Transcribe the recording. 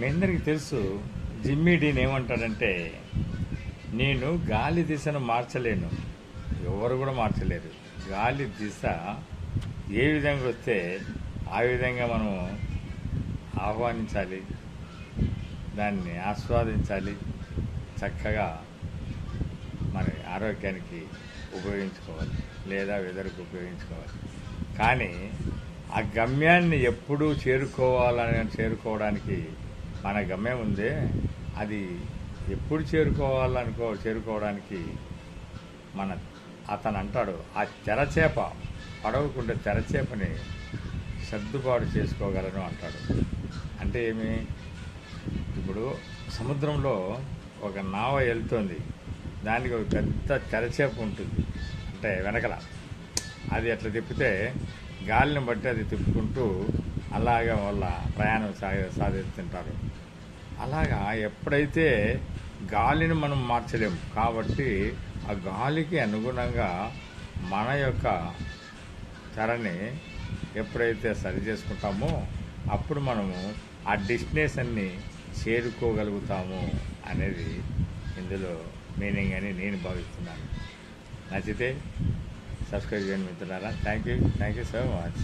మీ అందరికీ తెలుసు, జిమ్మీ డీన్ ఏమంటాడంటే, నేను గాలి దిశను మార్చలేను, ఎవరు కూడా మార్చలేరు. గాలి దిశ ఏ విధంగా వస్తే ఆ విధంగా మనం ఆహ్వానించాలి, దాన్ని ఆస్వాదించాలి, చక్కగా మన ఆరోగ్యానికి ఉపయోగించుకోవాలి లేదా వెదర్కి ఉపయోగించుకోవాలి. కానీ ఆ గమ్యాన్ని ఎప్పుడూ చేరుకోవడానికి మన గమ్యం ఉందే, అది ఎప్పుడు చేరుకోవడానికి అతను అంటాడు, ఆ తెరచేప పడవకుండే తెరచేపని సర్దుబాటు చేసుకోగలను అంటాడు. అంటే ఏమి? ఇప్పుడు సముద్రంలో ఒక నావ వెళ్తుంది, దానికి ఒక పెద్ద తెరచేప ఉంటుంది, అంటే వెనకల అది అట్లా తిప్పితే గాలిని బట్టి అది తిప్పుకుంటూ అలాగే వాళ్ళ ప్రయాణం సాధిస్తుంటారు. అలాగా ఎప్పుడైతే గాలిని మనం మార్చలేము కాబట్టి ఆ గాలికి అనుగుణంగా మన యొక్క తెరని ఎప్పుడైతే సరి చేసుకుంటామో అప్పుడు మనము ఆ డెస్టినేషన్ని చేరుకోగలుగుతాము అనేది ఇందులో మీనింగ్ అని నేను భావిస్తున్నాను. నచ్చితే సబ్స్క్రైబ్ చేయండి మిత్రులారా. Thank you so much.